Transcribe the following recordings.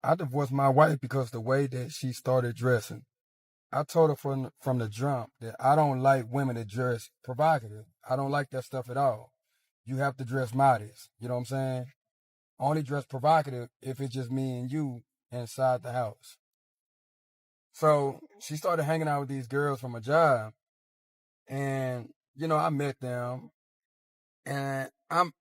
I divorced my wife because the way that she started dressing. I told her from the jump that I don't like women that dress provocative. I don't like that stuff at all. You have to dress modest. You know what I'm saying? Only dress provocative if it's just me and you inside the house. So she started hanging out with these girls from a job, and I met them, and I'm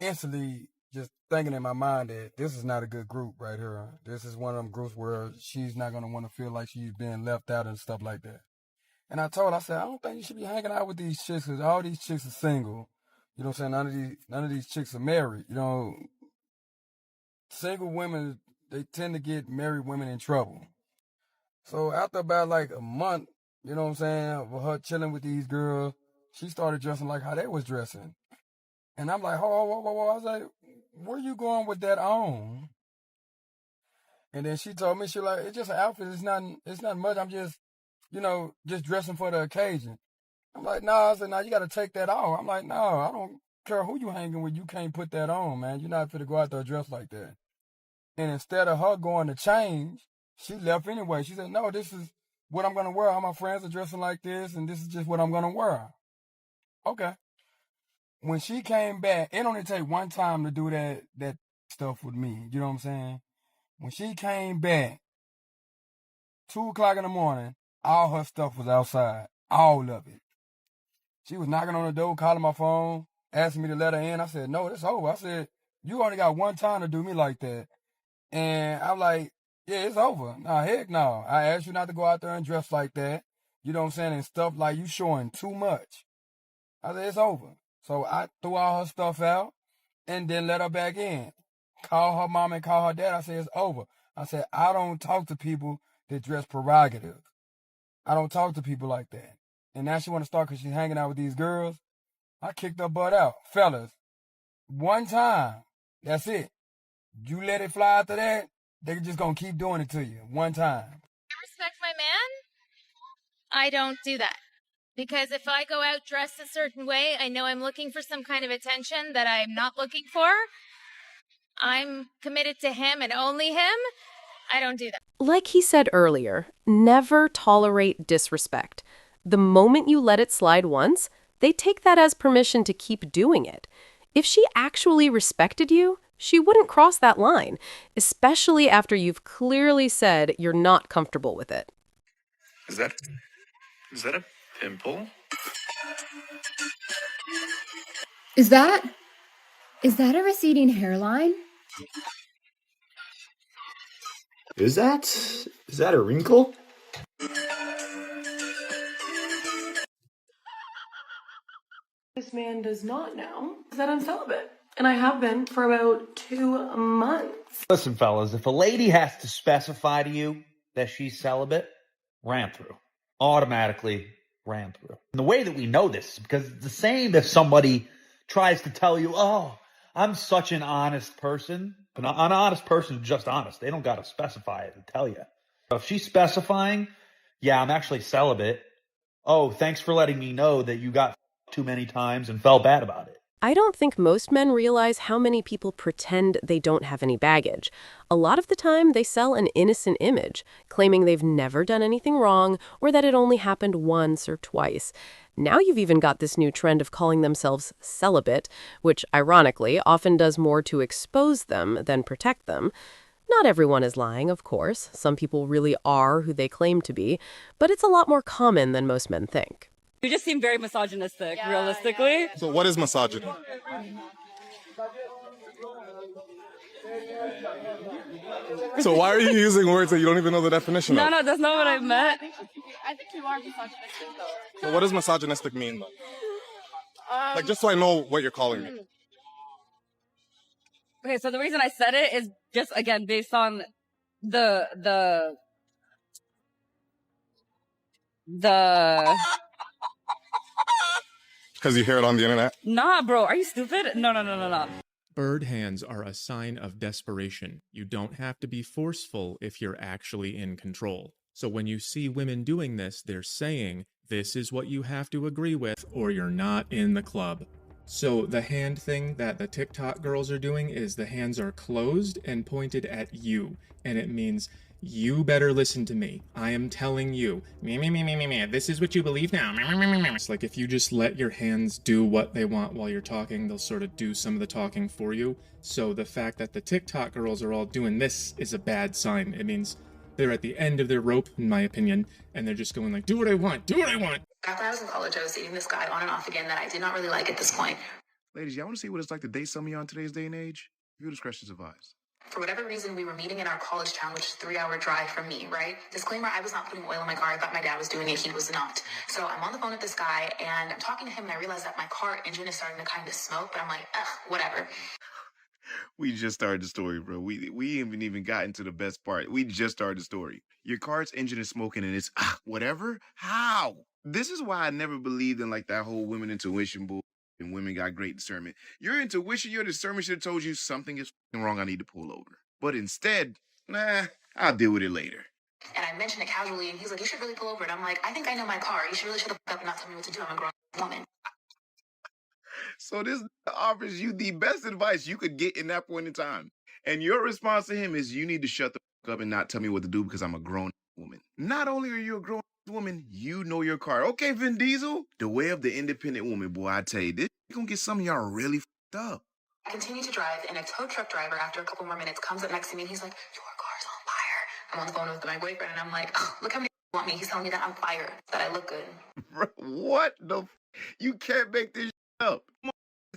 instantly just thinking in my mind that this is not a good group right here. This is one of them groups where she's not gonna want to feel like she's being left out and stuff like that. And I said, I don't think you should be hanging out with these chicks because all these chicks are single. You know what I'm saying? None of these chicks are married. Single women, they tend to get married women in trouble. So after about like a month, you know what I'm saying, of her chilling with these girls, she started dressing like how they was dressing. And I'm like, whoa. I was like, where you going with that on? And then she told me, she like, it's just an outfit. It's not much. I'm just, just dressing for the occasion. I'm like, no. I said, no, you got to take that off. I'm like, no, I don't care who you hanging with. You can't put that on, man. You're not fit to go out there dressed like that. And instead of her going to change, she left anyway. She said, no, this is what I'm going to wear. All my friends are dressing like this, and this is just what I'm going to wear. Okay. When she came back, it only take one time to do that stuff with me. You know what I'm saying? When she came back, 2 o'clock in the morning, all her stuff was outside. All of it. She was knocking on the door, calling my phone, asking me to let her in. I said, no, it's over. I said, you only got one time to do me like that. And I'm like, yeah, it's over. Nah, heck no. I asked you not to go out there and dress like that. You know what I'm saying? And stuff like you showing too much. I said, it's over. So I threw all her stuff out and then let her back in. Call her mom and call her dad. I said, it's over. I said, I don't talk to people that dress prerogative. I don't talk to people like that. And now she want to start because she's hanging out with these girls. I kicked her butt out. Fellas, one time, that's it. You let it fly after that, they just going to keep doing it to you. One time. I respect my man. I don't do that. Because if I go out dressed a certain way, I know I'm looking for some kind of attention that I'm not looking for. I'm committed to him and only him. I don't do that. Like he said earlier, never tolerate disrespect. The moment you let it slide once, they take that as permission to keep doing it. If she actually respected you, she wouldn't cross that line, especially after you've clearly said you're not comfortable with it. Is that a pimple? Is that a receding hairline? Is that a wrinkle? This man does not know that I'm celibate, and I have been for about 2 months. Listen, fellas, if a lady has to specify to you that she's celibate, ran through. Automatically ran through. And the way that we know this is because it's the same if somebody tries to tell you, oh, I'm such an honest person. But an honest person is just honest. They don't got to specify it and tell you. If she's specifying, yeah, I'm actually celibate. Oh, thanks for letting me know that you got too many times and felt bad about it. I don't think most men realize how many people pretend they don't have any baggage. A lot of the time, they sell an innocent image, claiming they've never done anything wrong or that it only happened once or twice. Now you've even got this new trend of calling themselves celibate, which, ironically, often does more to expose them than protect them. Not everyone is lying, of course. Some people really are who they claim to be, but it's a lot more common than most men think. You just seem very misogynistic, realistically. So what is misogyny? So why are you using words that you don't even know the definition of? No, that's not what I meant. I think you are misogynistic, though. So what does misogynistic mean, though? Like, just so I know what you're calling me. Okay, so the reason I said it is just, again, based on the Because you hear it on the internet? Nah, bro, are you stupid? No. Bird hands are a sign of desperation. You don't have to be forceful if you're actually in control. So when you see women doing this, they're saying, this is what you have to agree with or you're not in the club. So the hand thing that the TikTok girls are doing is the hands are closed and pointed at you. And it means you better listen to me. I am telling you. Me. This is what you believe now. Me. It's like if you just let your hands do what they want while you're talking, they'll sort of do some of the talking for you. So the fact that the TikTok girls are all doing this is a bad sign. It means they're at the end of their rope, in my opinion, and they're just going like, do what I want, do what I want. Back when I was in college, I was dating this guy on and off again that I did not really like at this point. Ladies, y'all want to see what it's like to date somebody on today's day and age? Viewer discretion is advised. For whatever reason, we were meeting in our college town, which is a 3-hour drive from me, right? Disclaimer, I was not putting oil in my car. I thought my dad was doing it. He was not. So I'm on the phone with this guy, and I'm talking to him, and I realize that my car engine is starting to kind of smoke, but I'm like, whatever. We just started the story, bro. We haven't even gotten to the best part. We just started the story. Your car's engine is smoking, and it's whatever? How? This is why I never believed in like that whole women intuition bull and women got great discernment. Your intuition, your discernment should have told you something is wrong. I need to pull over. But instead, I'll deal with it later. And I mentioned it casually, and he's like, you should really pull over. And I'm like, I think I know my car. You should really shut the fuck up and not tell me what to do. I'm a grown woman. So this offers you the best advice you could get in that point in time. And your response to him is you need to shut the fuck up and not tell me what to do because I'm a grown woman. Not only are you a grown woman, you know your car. Okay, Vin Diesel, the way of the independent woman, boy, I tell you, this gonna get some of y'all really fucked up. I continue to drive, and a tow truck driver, after a couple more minutes, comes up next to me, and he's like, your car's on fire. I'm on the phone with my boyfriend, and I'm like, look how many want me. He's telling me that I'm fire, that I look good. Bro, what the you can't make this up.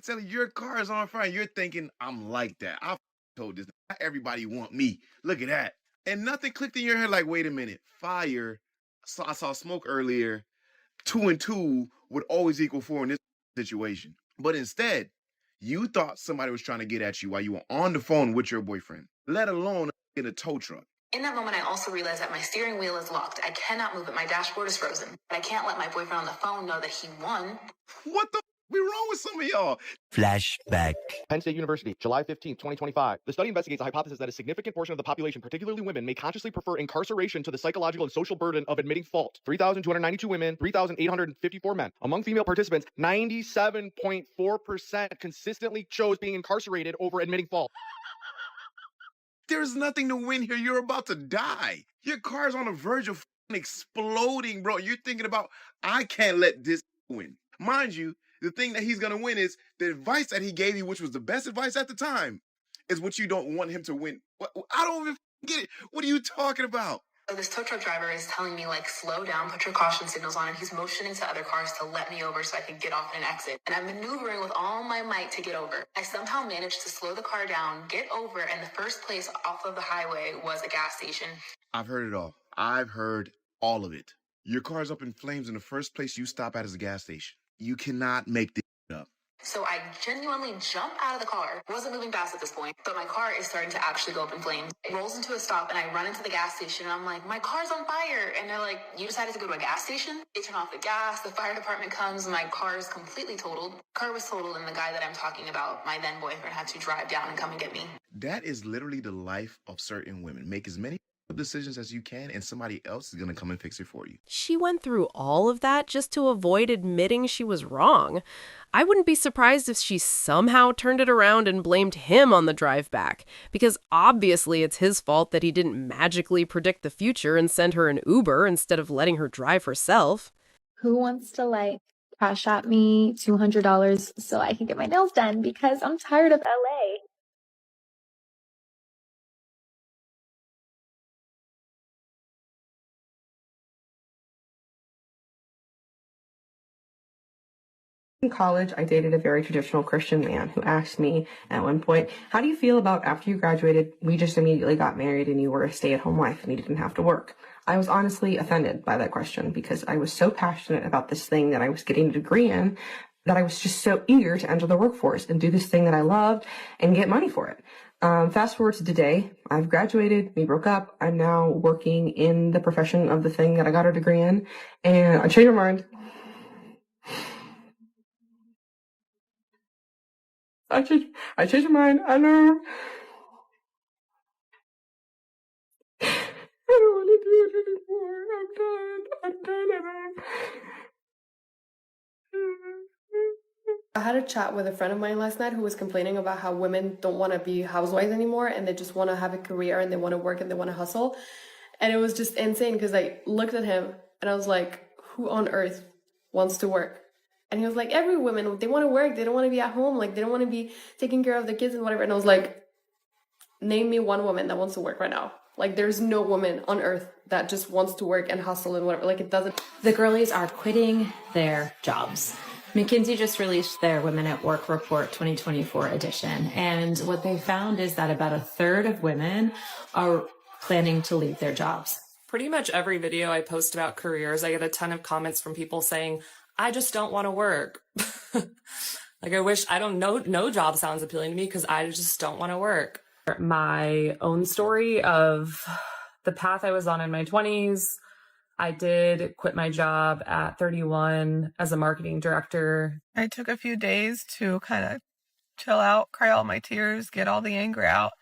Tell you your car is on fire. You're thinking, I'm like that. I told this. Not everybody want me. Look at that. And nothing clicked in your head like, wait a minute. Fire. So I saw smoke earlier. 2 and 2 would always equal 4 in this situation. But instead, you thought somebody was trying to get at you while you were on the phone with your boyfriend, let alone in a tow truck. In that moment, I also realized that my steering wheel is locked. I cannot move it. My dashboard is frozen. But I can't let my boyfriend on the phone know that he won. What the be wrong with some of y'all? Flashback. Penn State University, July 15th, 2025. The study investigates a hypothesis that a significant portion of the population, particularly women, may consciously prefer incarceration to the psychological and social burden of admitting fault. 3,292 women, 3,854 men. Among female participants, 97.4% consistently chose being incarcerated over admitting fault. There's nothing to win here. You're about to die. Your car's on the verge of exploding, bro. You're thinking about, I can't let this win. Mind you, the thing that he's going to win is the advice that he gave you, which was the best advice at the time, is what you don't want him to win. I don't even get it. What are you talking about? So this tow truck driver is telling me, like, slow down, put your caution signals on, and he's motioning to other cars to let me over so I can get off and exit. And I'm maneuvering with all my might to get over. I somehow managed to slow the car down, get over, and the first place off of the highway was a gas station. I've heard it all. I've heard all of it. Your car's up in flames, and the first place you stop at is a gas station. You cannot make this up. So I genuinely jump out of the car. Wasn't moving fast at this point, but my car is starting to actually go up in flames. It rolls into a stop, and I run into the gas station, and I'm like, my car's on fire. And they're like, you decided to go to a gas station? They turn off the gas, the fire department comes, my car is completely totaled. Car was totaled, and the guy that I'm talking about, my then boyfriend, had to drive down and come and get me. That is literally the life of certain women. Make as many decisions as you can, and somebody else is going to come and fix it for you. She went through all of that just to avoid admitting she was wrong. I wouldn't be surprised if she somehow turned it around and blamed him on the drive back, because obviously it's his fault that he didn't magically predict the future and send her an Uber instead of letting her drive herself. Who wants to, like, cash at me $200 so I can get my nails done because I'm tired of LA? In college, I dated a very traditional Christian man who asked me at one point, how do you feel about after you graduated, we just immediately got married and you were a stay-at-home wife and you didn't have to work? I was honestly offended by that question because I was so passionate about this thing that I was getting a degree in that I was just so eager to enter the workforce and do this thing that I loved and get money for it. Fast forward to today, I've graduated, we broke up, I'm now working in the profession of the thing that I got a degree in, and I changed my mind. I changed my mind. I know. I don't want to do it anymore. I'm done. I had a chat with a friend of mine last night who was complaining about how women don't want to be housewives anymore and they just want to have a career and they want to work and they want to hustle. And it was just insane because I looked at him and I was like, who on earth wants to work? And he was like, every woman, they want to work. They don't want to be at home. Like, they don't want to be taking care of the kids and whatever. And I was like, name me one woman that wants to work right now. Like, there's no woman on earth that just wants to work and hustle and whatever. Like, it doesn't. The girlies are quitting their jobs. McKinsey just released their Women at Work Report 2024 edition. And what they found is that about a third of women are planning to leave their jobs. Pretty much every video I post about careers, I get a ton of comments from people saying, I just don't want to work. Like, I don't know, no job sounds appealing to me because I just don't want to work. My own story of the path I was on in my 20s, I did quit my job at 31 as a marketing director. I took a few days to kind of chill out, cry all my tears, get all the anger out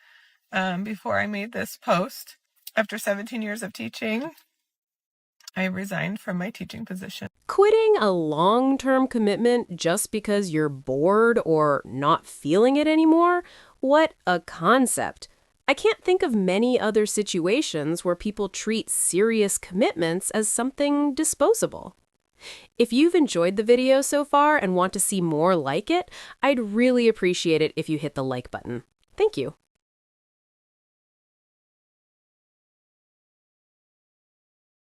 before I made this post. After 17 years of teaching, I resigned from my teaching position. Quitting a long-term commitment just because you're bored or not feeling it anymore? What a concept. I can't think of many other situations where people treat serious commitments as something disposable. If you've enjoyed the video so far and want to see more like it, I'd really appreciate it if you hit the like button. Thank you.